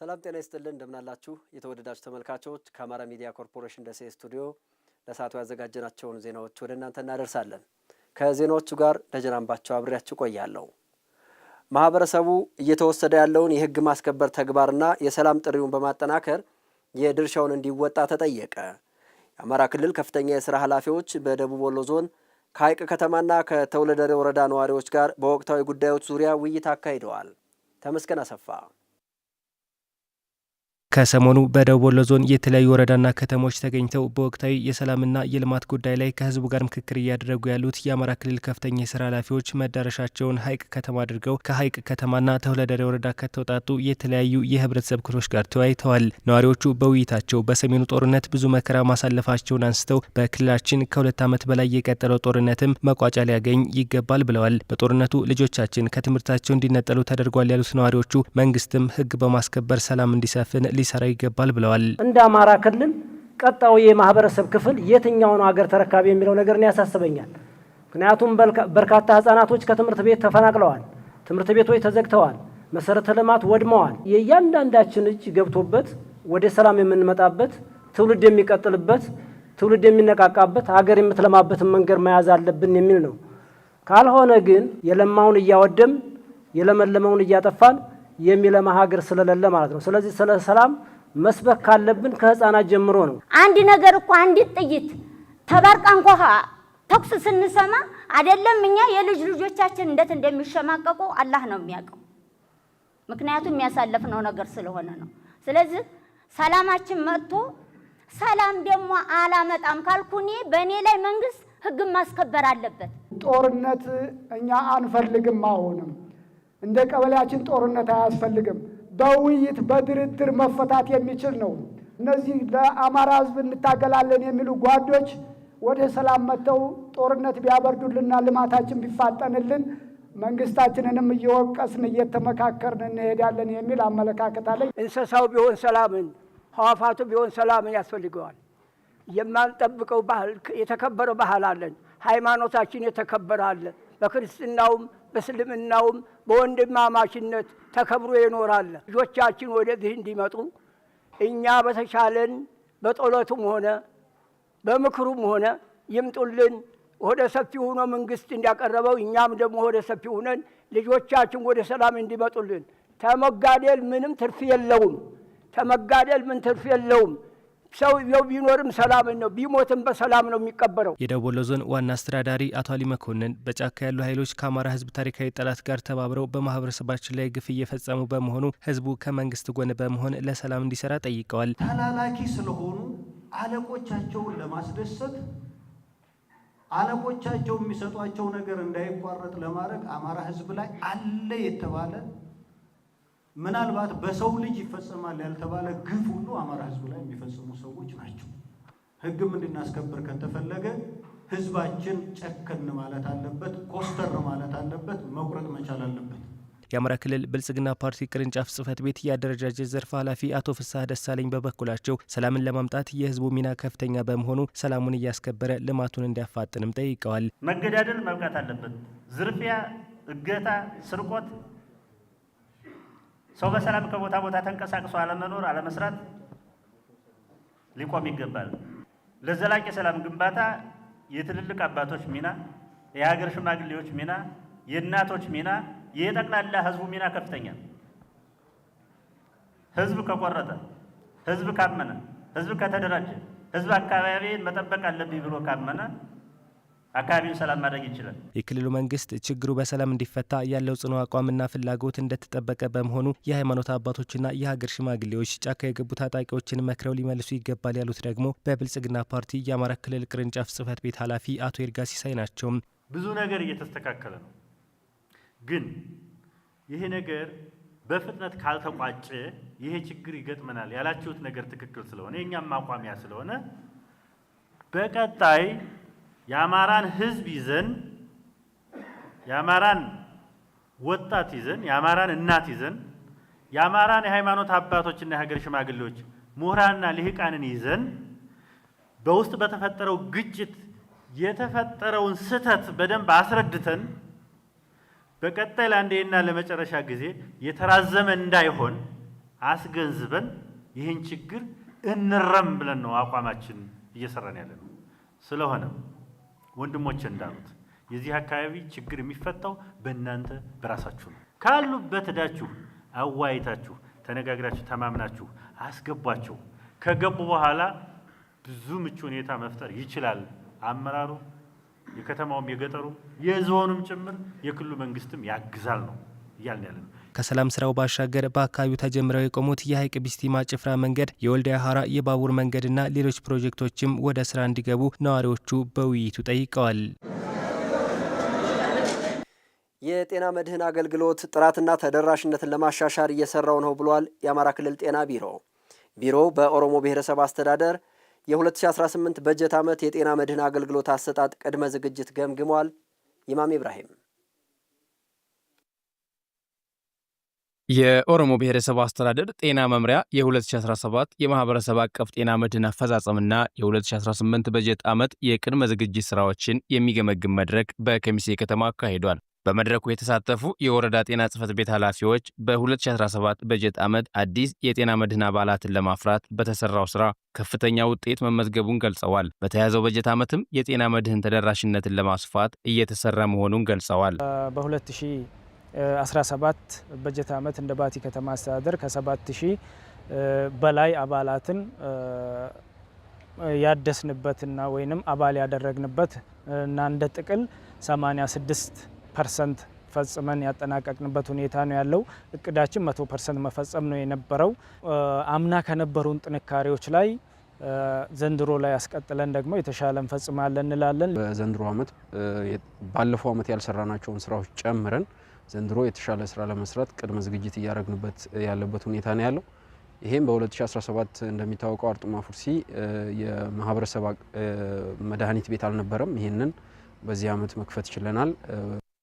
ሰላም ጤና ይስጥልን እንደምናላችሁ የተወደዳችሁ ተመልካቾች ከአማራ ሚዲያ ኮርፖሬሽን ደሴ ስቱዲዮ ለሰዓቱ ያዘጋጀናቸውን ዜናዎች ወደ እናንተ እናደርሳለን። ከዜናዎቹ ጋር ደጀናምባቸው አብሬያችሁ ቆያለሁ። ማህበረሰቡ እየተወሰደ ያለውን የህግ ማስከበር ተግባርና የሰላም ጥሪውን በማጠናከር የድርሻውን እንዲወጣ ተጠየቀ። የአማራ ክልል ከፍተኛ የሥራ ኃላፊዎች በደቡብ ወሎ ዞን ከሐይቅ ከተማና ከተውለደሬ ወረዳ ነዋሪዎች ጋር በወቅታዊ ጉዳዮች ዙሪያ ውይይት አካሂደዋል። ተመስገን አሰፋ ከሰሞኑ በደቡብ ወሎ ዞን የተለያዩ ወረዳና ከተሞች ተገኝተው በወቅታዊ የሰላምና የልማት ጉዳይ ላይ ከህዝቡ ጋር ምክክር እያደረጉ ያሉት የአማራ ክልል ከፍተኛ የሥራ ኃላፊዎች መዳረሻቸውን ሐይቅ ከተማ አድርገው ከሐይቅ ከተማና ተውለደሬ ወረዳ ከተውጣጡ የተለያዩ የህብረተሰብ ክፍሎች ጋር ተወያይተዋል። ነዋሪዎቹ በውይይታቸው በሰሜኑ ጦርነት ብዙ መከራ ማሳለፋቸውን አንስተው በክልላችን ከ2 ዓመት በላይ የቀጠለው ጦርነትም መቋጫ ሊያገኝ ይገባል ብለዋል። በጦርነቱ ልጆቻችን ከትምህርታቸው እንዲነጠሉ ተደርጓል ያሉት ነዋሪዎቹ መንግስትም ህግ በማስከበር ሰላም እንዲሰፍን ሊሰራ ይገባል ብለዋል። እንደ አማራ ክልል ቀጣው የማህበረሰብ ክፍል የትኛው ነው ሀገር ተረካቢ የሚለው ነገር ያሳስበኛል። ምክንያቱም በርካታ ህፃናቶች ከትምህርት ቤት ተፈናቅለዋል፣ ትምህርት ቤቶች ተዘግተዋል፣ መሰረተ ልማት ወድመዋል። የእያንዳንዳችን እጅ ገብቶበት ወደ ሰላም የምንመጣበት ትውልድ የሚቀጥልበት ትውልድ የሚነቃቃበት ሀገር የምትለማበትን መንገድ መያዝ አለብን የሚል ነው። ካልሆነ ግን የለማውን እያወደም የለመለመውን እያጠፋን የሚለማ ሀገር ስለሌለ ማለት ነው። ስለዚህ ስለ ሰላም መስበክ ካለብን ከህፃናት ጀምሮ ነው። አንድ ነገር እኮ አንዲት ጥይት ተባርቃ እንኳን ተኩስ ስንሰማ አይደለም እኛ የልጅ ልጆቻችን እንዴት እንደሚሸማቀቁ አላህ ነው የሚያውቀው። ምክንያቱም የሚያሳልፍነው ነገር ስለሆነ ነው። ስለዚህ ሰላማችን መጥቶ ሰላም ደግሞ አላመጣም ካልኩኝ በእኔ ላይ መንግስት ህግ ማስከበር አለበት። ጦርነት እኛ አንፈልግም። አሁንም እንደ ቀበሌያችን ጦርነት አያስፈልግም። በውይይት በድርድር መፈታት የሚችል ነው። እነዚህ ለአማራ ህዝብ እንታገላለን የሚሉ ጓዶች ወደ ሰላም መጥተው ጦርነት ቢያበርዱልና ልማታችን ቢፋጠንልን መንግስታችንንም እየወቀስን እየተመካከርን እንሄዳለን የሚል አመለካከት አለኝ። እንስሳው ቢሆን ሰላምን፣ ህዋፋቱ ቢሆን ሰላምን ያስፈልገዋል። የማንጠብቀው ባህል የተከበረ ባህል አለን። ሃይማኖታችን የተከበረ አለ። በክርስትናውም በእስልምናውም በወንድማማችነት ተከብሮ ይኖራል። ልጆቻችን ወደዚህ እንዲመጡ እኛ በተቻለን በጦለቱም ሆነ በምክሩም ሆነ ይምጡልን። ወደ ሰፊ ሆኖ መንግስት እንዲያቀርበው እኛም ደግሞ ወደ ሰፊ ሆነን ልጆቻችን ወደ ሰላም እንዲመጡልን። ተመጋደል ምንም ትርፍ የለውም። ተመጋደል ምን ትርፍ የለውም። ሰው ቢኖርም ሰላም ነው፣ ቢሞትም በሰላም ነው የሚቀበረው። የደቡብ ወሎ ዞን ዋና አስተዳዳሪ አቶ አሊ መኮንን በጫካ ያሉ ኃይሎች ከአማራ ህዝብ ታሪካዊ ጠላት ጋር ተባብረው በማህበረሰባችን ላይ ግፍ እየፈጸሙ በመሆኑ ህዝቡ ከመንግስት ጎን በመሆን ለሰላም እንዲሰራ ጠይቀዋል። ተላላኪ ስለሆኑ አለቆቻቸውን ለማስደሰት አለቆቻቸው የሚሰጧቸው ነገር እንዳይቋረጥ ለማድረግ አማራ ህዝብ ላይ አለ የተባለ ምናልባት በሰው ልጅ ይፈጸማል ያልተባለ ግፍ ሁሉ አማራ ህዝብ ላይ የሚፈጽሙ ሰዎች ናቸው። ህግም እንድናስከብር ከተፈለገ ህዝባችን ጨከን ማለት አለበት፣ ኮስተር ማለት አለበት፣ መቁረጥ መቻል አለበት። የአማራ ክልል ብልጽግና ፓርቲ ቅርንጫፍ ጽህፈት ቤት የአደረጃጀት ዘርፍ ኃላፊ አቶ ፍስሐ ደሳለኝ በበኩላቸው ሰላምን ለማምጣት የህዝቡ ሚና ከፍተኛ በመሆኑ ሰላሙን እያስከበረ ልማቱን እንዲያፋጥንም ጠይቀዋል። መገዳደል መብቃት አለበት። ዝርፊያ፣ እገታ፣ ስርቆት ሰው በሰላም ከቦታ ቦታ ተንቀሳቅሶ አለመኖር አለመስራት ሊቆም ይገባል። ለዘላቂ ሰላም ግንባታ የትልልቅ አባቶች ሚና፣ የሀገር ሽማግሌዎች ሚና፣ የእናቶች ሚና፣ የጠቅላላ ህዝቡ ሚና ከፍተኛ። ህዝብ ከቆረጠ፣ ህዝብ ካመነ፣ ህዝብ ከተደራጀ፣ ህዝብ አካባቢን መጠበቅ አለብኝ ብሎ ካመነ አካባቢውን ሰላም ማድረግ ይችላል። የክልሉ መንግስት ችግሩ በሰላም እንዲፈታ ያለው ጽኑ አቋምና ፍላጎት እንደተጠበቀ በመሆኑ የሃይማኖት አባቶችና የሀገር ሽማግሌዎች ጫካ የገቡ ታጣቂዎችን መክረው ሊመልሱ ይገባል ያሉት ደግሞ በብልጽግና ፓርቲ የአማራ ክልል ቅርንጫፍ ጽህፈት ቤት ኃላፊ አቶ ይርጋ ሲሳይ ናቸው። ብዙ ነገር እየተስተካከለ ነው፣ ግን ይሄ ነገር በፍጥነት ካልተቋጨ ይሄ ችግር ይገጥመናል ያላችሁት ነገር ትክክል ስለሆነ የኛም አቋሚያ ስለሆነ በቀጣይ የአማራን ህዝብ ይዘን የአማራን ወጣት ይዘን የአማራን እናት ይዘን የአማራን የሃይማኖት አባቶችና የሀገር ሽማግሌዎች ምሁራንና ልሂቃንን ይዘን በውስጥ በተፈጠረው ግጭት የተፈጠረውን ስህተት በደንብ አስረድተን በቀጣይ ለአንዴና ለመጨረሻ ጊዜ የተራዘመ እንዳይሆን አስገንዝበን ይህን ችግር እንረም ብለን ነው አቋማችን እየሰራን ያለነው። ስለሆነ ወንድሞቼ እንዳሉት የዚህ አካባቢ ችግር የሚፈታው በእናንተ በራሳችሁ ነው። ካሉበት ሄዳችሁ አዋይታችሁ ተነጋግራችሁ ተማምናችሁ አስገቧቸው። ከገቡ በኋላ ብዙ ምቹ ሁኔታ መፍጠር ይችላል አመራሩ፣ የከተማውም የገጠሩም የዞኑም ጭምር የክልሉ መንግስትም ያግዛል ነው እያልን ያለነው። ከሰላም ስራው ባሻገር በአካባቢው ተጀምረው የቆሙት የሀይቅ ቢስቲማ ጭፍራ መንገድ፣ የወልዲያ ሀራ የባቡር መንገድና ሌሎች ፕሮጀክቶችም ወደ ስራ እንዲገቡ ነዋሪዎቹ በውይይቱ ጠይቀዋል። የጤና መድህን አገልግሎት ጥራትና ተደራሽነትን ለማሻሻል እየሰራው ነው ብሏል የአማራ ክልል ጤና ቢሮ። ቢሮው በኦሮሞ ብሔረሰብ አስተዳደር የ2018 በጀት ዓመት የጤና መድህን አገልግሎት አሰጣጥ ቅድመ ዝግጅት ገምግሟል። ኢማም ኢብራሂም የኦሮሞ ብሔረሰብ አስተዳደር ጤና መምሪያ የ2017 የማህበረሰብ አቀፍ ጤና መድህን አፈጻጸምና የ2018 በጀት ዓመት የቅድመ ዝግጅት ስራዎችን የሚገመግም መድረክ በከሚሴ ከተማ አካሂዷል። በመድረኩ የተሳተፉ የወረዳ ጤና ጽሕፈት ቤት ኃላፊዎች በ2017 በጀት ዓመት አዲስ የጤና መድህን አባላትን ለማፍራት በተሰራው ስራ ከፍተኛ ውጤት መመዝገቡን ገልጸዋል። በተያዘው በጀት ዓመትም የጤና መድህን ተደራሽነትን ለማስፋት እየተሰራ መሆኑን ገልጸዋል። በ2017 በጀት ዓመት እንደ ባቲ ከተማ አስተዳደር ከ7000 በላይ አባላትን ያደስንበትና ወይንም አባል ያደረግንበት እና እንደ ጥቅል 86% ፈጽመን ያጠናቀቅንበት ሁኔታ ነው ያለው። እቅዳችን 100% መፈጸም ነው የነበረው። አምና ከነበሩን ጥንካሬዎች ላይ ዘንድሮ ላይ ያስቀጥለን ደግሞ የተሻለ እንፈጽማለን እንላለን። በዘንድሮ ዓመት ባለፈው ዓመት ያልሰራናቸውን ስራዎች ጨምረን ዘንድሮ የተሻለ ስራ ለመስራት ቅድመ ዝግጅት እያደረግንበት ያለበት ሁኔታ ነው ያለው። ይሄም በ2017 እንደሚታወቀው አርጡማ ፉርሲ የማህበረሰብ መድኃኒት ቤት አልነበረም። ይሄንን በዚህ ዓመት መክፈት ችለናል።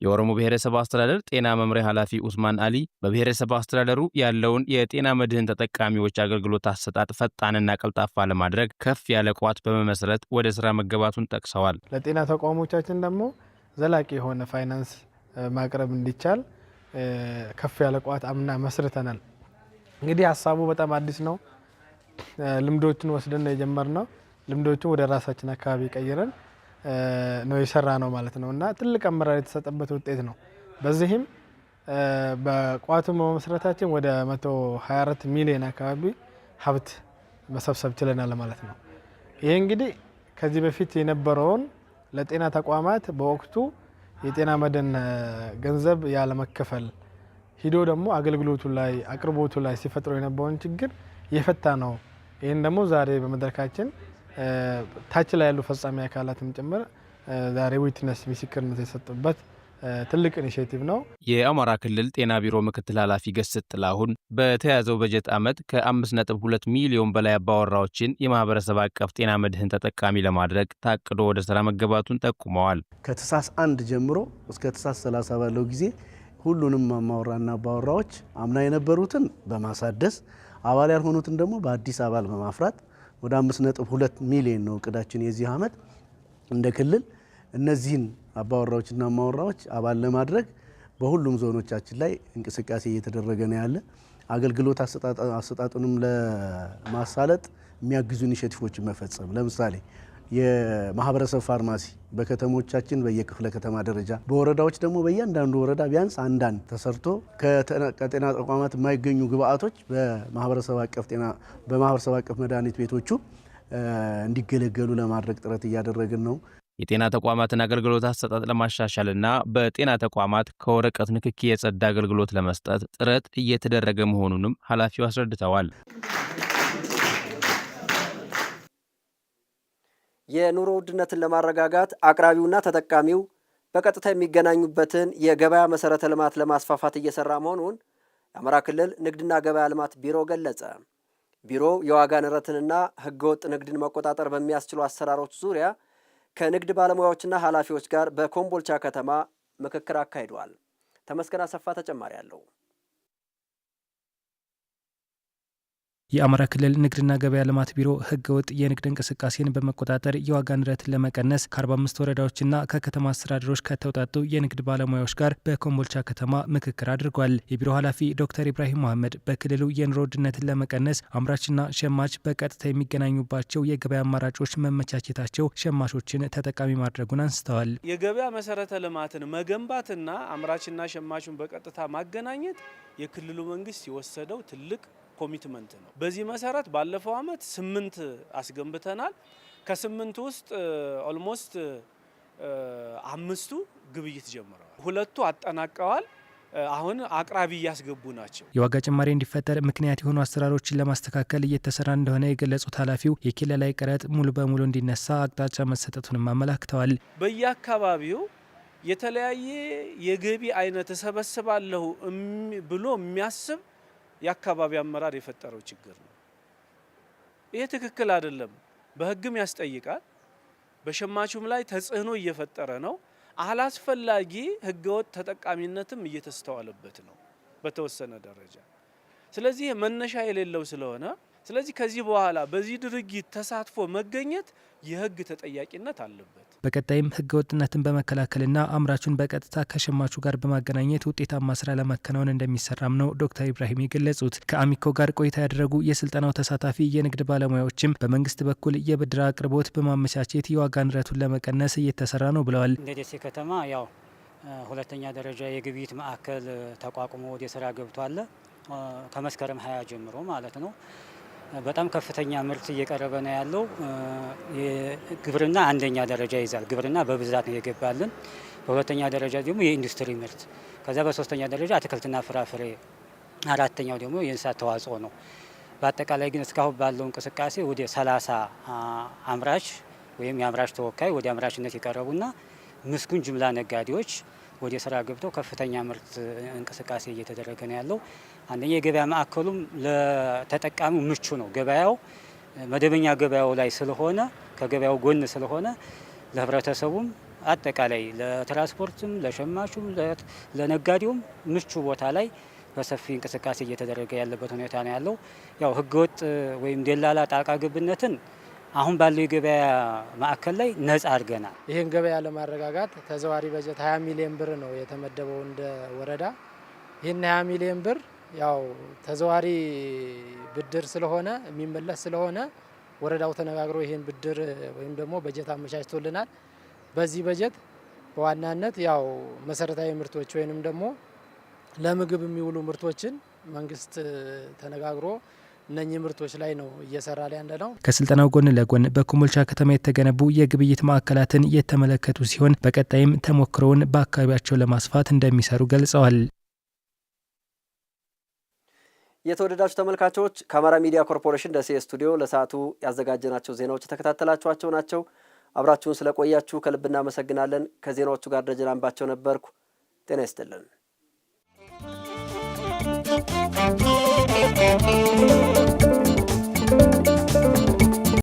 የኦሮሞ ብሔረሰብ አስተዳደር ጤና መምሪያ ኃላፊ ኡስማን አሊ በብሔረሰብ አስተዳደሩ ያለውን የጤና መድህን ተጠቃሚዎች አገልግሎት አሰጣጥ ፈጣንና ቀልጣፋ ለማድረግ ከፍ ያለ ቋት በመመስረት ወደ ስራ መገባቱን ጠቅሰዋል። ለጤና ተቋሞቻችን ደግሞ ዘላቂ የሆነ ፋይናንስ ማቅረብ እንዲቻል ከፍ ያለ ቋት አምና መስርተናል። እንግዲህ ሀሳቡ በጣም አዲስ ነው። ልምዶችን ወስደን ነው የጀመርነው። ልምዶችን ወደ ራሳችን አካባቢ ቀይረን ነው የሰራ ነው ማለት ነው እና ትልቅ አመራር የተሰጠበት ውጤት ነው። በዚህም በቋቱ መመስረታችን ወደ 124 ሚሊዮን አካባቢ ሀብት መሰብሰብ ችለናል ማለት ነው። ይሄ እንግዲህ ከዚህ በፊት የነበረውን ለጤና ተቋማት በወቅቱ የጤና መድህን ገንዘብ ያለመከፈል ሂዶ ደግሞ አገልግሎቱ ላይ አቅርቦቱ ላይ ሲፈጥሩ የነበረውን ችግር የፈታ ነው። ይህን ደግሞ ዛሬ በመድረካችን ታች ላይ ያሉ ፈጻሚ አካላትም ጭምር ዛሬ ዊትነስ ምስክርነት የሰጡበት ትልቅ ኢኒሼቲቭ ነው። የአማራ ክልል ጤና ቢሮ ምክትል ኃላፊ ገስት ጥላሁን በተያዘው በጀት ዓመት ከ5.2 ሚሊዮን በላይ አባወራዎችን የማህበረሰብ አቀፍ ጤና መድህን ተጠቃሚ ለማድረግ ታቅዶ ወደ ስራ መገባቱን ጠቁመዋል። ከታህሳስ 1 ጀምሮ እስከ ታህሳስ 30 ባለው ጊዜ ሁሉንም አማወራና አባወራዎች አምና የነበሩትን በማሳደስ አባል ያልሆኑትን ደግሞ በአዲስ አባል በማፍራት ወደ 5.2 ሚሊዮን ነው እቅዳችን የዚህ ዓመት እንደ ክልል። እነዚህን አባወራዎችና አማወራዎች አባል ለማድረግ በሁሉም ዞኖቻችን ላይ እንቅስቃሴ እየተደረገ ነው ያለ። አገልግሎት አሰጣጡንም ለማሳለጥ የሚያግዙ ኢኒሼቲቮችን መፈጸም፣ ለምሳሌ የማህበረሰብ ፋርማሲ በከተሞቻችን በየክፍለ ከተማ ደረጃ፣ በወረዳዎች ደግሞ በእያንዳንዱ ወረዳ ቢያንስ አንዳንድ ተሰርቶ ከጤና ተቋማት የማይገኙ ግብአቶች በማህበረሰብ አቀፍ መድኃኒት ቤቶቹ እንዲገለገሉ ለማድረግ ጥረት እያደረግን ነው። የጤና ተቋማትን አገልግሎት አሰጣጥ ለማሻሻልና በጤና ተቋማት ከወረቀት ንክኪ የጸዳ አገልግሎት ለመስጠት ጥረት እየተደረገ መሆኑንም ኃላፊው አስረድተዋል። የኑሮ ውድነትን ለማረጋጋት አቅራቢውና ተጠቃሚው በቀጥታ የሚገናኙበትን የገበያ መሰረተ ልማት ለማስፋፋት እየሰራ መሆኑን የአማራ ክልል ንግድና ገበያ ልማት ቢሮ ገለጸ። ቢሮው የዋጋ ንረትንና ሕገወጥ ንግድን መቆጣጠር በሚያስችሉ አሰራሮች ዙሪያ ከንግድ ባለሙያዎችና ኃላፊዎች ጋር በኮምቦልቻ ከተማ ምክክር አካሂዷል። ተመስገን አሰፋ ተጨማሪ አለው። የአማራ ክልል ንግድና ገበያ ልማት ቢሮ ህገወጥ የንግድ እንቅስቃሴን በመቆጣጠር የዋጋ ንረትን ለመቀነስ ከ45 ወረዳዎችና ከከተማ አስተዳደሮች ከተውጣጡ የንግድ ባለሙያዎች ጋር በኮምቦልቻ ከተማ ምክክር አድርጓል። የቢሮ ኃላፊ ዶክተር ኢብራሂም መሐመድ በክልሉ የኑሮ ውድነትን ለመቀነስ አምራችና ሸማች በቀጥታ የሚገናኙባቸው የገበያ አማራጮች መመቻቸታቸው ሸማቾችን ተጠቃሚ ማድረጉን አንስተዋል። የገበያ መሰረተ ልማትን መገንባትና አምራችና ሸማቹን በቀጥታ ማገናኘት የክልሉ መንግስት የወሰደው ትልቅ ኮሚትመንት ነው። በዚህ መሰረት ባለፈው አመት 8 አስገንብተናል። ከ8 ውስጥ ኦልሞስት 5ቱ ግብይት ጀምረዋል፣ 2ቱ አጠናቀዋል። አሁን አቅራቢ እያስገቡ ናቸው። የዋጋ ጭማሪ እንዲፈጠር ምክንያት የሆኑ አሰራሮችን ለማስተካከል እየተሰራ እንደሆነ የገለጹት ኃላፊው የኬላላይ ቀረጥ ሙሉ በሙሉ እንዲነሳ አቅጣጫ መሰጠቱንም አመላክተዋል። በየአካባቢው የተለያየ የገቢ አይነት እሰበስባለሁ ብሎ የሚያስብ የአካባቢ አመራር የፈጠረው ችግር ነው። ይሄ ትክክል አይደለም። በህግም ያስጠይቃል። በሸማቹም ላይ ተጽዕኖ እየፈጠረ ነው። አላስፈላጊ ህገወጥ ተጠቃሚነትም እየተስተዋለበት ነው በተወሰነ ደረጃ። ስለዚህ መነሻ የሌለው ስለሆነ ከዚህ በኋላ በዚህ ድርጊት ተሳትፎ መገኘት የህግ ተጠያቂነት አለበት። በቀጣይም ህገወጥነትን በመከላከልና አምራቹን በቀጥታ ከሸማቹ ጋር በማገናኘት ውጤታማ ስራ ለማከናወን እንደሚሰራም ነው ዶክተር ኢብራሂም የገለጹት። ከአሚኮ ጋር ቆይታ ያደረጉ የስልጠናው ተሳታፊ የንግድ ባለሙያዎችም በመንግስት በኩል የብድር አቅርቦት በማመቻቸት የዋጋ ንረቱን ለመቀነስ እየተሰራ ነው ብለዋል። እንደ ደሴ ከተማ ያው ሁለተኛ ደረጃ የግብይት ማዕከል ተቋቁሞ ወደ ስራ ገብቷል። ከመስከረም 20 ጀምሮ ማለት ነው። በጣም ከፍተኛ ምርት እየቀረበ ነው ያለው። ግብርና አንደኛ ደረጃ ይዛል። ግብርና በብዛት ነው የገባልን። በሁለተኛ ደረጃ ደግሞ የኢንዱስትሪ ምርት፣ ከዛ በሶስተኛ ደረጃ አትክልትና ፍራፍሬ፣ አራተኛው ደግሞ የእንስሳት ተዋጽኦ ነው። በአጠቃላይ ግን እስካሁን ባለው እንቅስቃሴ ወደ 30 አምራች ወይም የአምራች ተወካይ ወደ አምራችነት የቀረቡና ምስጉን ጅምላ ነጋዴዎች ወደ ስራ ገብተው ከፍተኛ ምርት እንቅስቃሴ እየተደረገ ነው ያለው። አንደኛ የገበያ ማዕከሉም ለተጠቃሚው ምቹ ነው። ገበያው መደበኛ ገበያው ላይ ስለሆነ ከገበያው ጎን ስለሆነ ለህብረተሰቡም አጠቃላይ ለትራንስፖርትም፣ ለሸማቹም፣ ለነጋዴውም ምቹ ቦታ ላይ በሰፊ እንቅስቃሴ እየተደረገ ያለበት ሁኔታ ነው ያለው። ያው ህገወጥ ወይም ደላላ ጣልቃ ገብነትን አሁን ባለው የገበያ ማዕከል ላይ ነጻ አድርገናል። ይህን ገበያ ለማረጋጋት ተዘዋሪ በጀት 20 ሚሊዮን ብር ነው የተመደበው እንደ ወረዳ። ይህን 20 ሚሊዮን ብር ያው ተዘዋሪ ብድር ስለሆነ የሚመለስ ስለሆነ ወረዳው ተነጋግሮ ይህን ብድር ወይም ደግሞ በጀት አመቻችቶልናል። በዚህ በጀት በዋናነት ያው መሰረታዊ ምርቶች ወይንም ደግሞ ለምግብ የሚውሉ ምርቶችን መንግስት ተነጋግሮ እነኚህ ምርቶች ላይ ነው እየሰራ ያለ ነው። ከስልጠናው ጎን ለጎን በኮምቦልቻ ከተማ የተገነቡ የግብይት ማዕከላትን የተመለከቱ ሲሆን በቀጣይም ተሞክሮውን በአካባቢያቸው ለማስፋት እንደሚሰሩ ገልጸዋል። የተወደዳችሁ ተመልካቾች ከአማራ ሚዲያ ኮርፖሬሽን ደሴ ስቱዲዮ ለሰዓቱ ያዘጋጀናቸው ዜናዎች የተከታተላችኋቸው ናቸው። አብራችሁን ስለቆያችሁ ከልብ እናመሰግናለን። ከዜናዎቹ ጋር ደጀን አምባቸው ነበርኩ። ጤና ይስጥልን።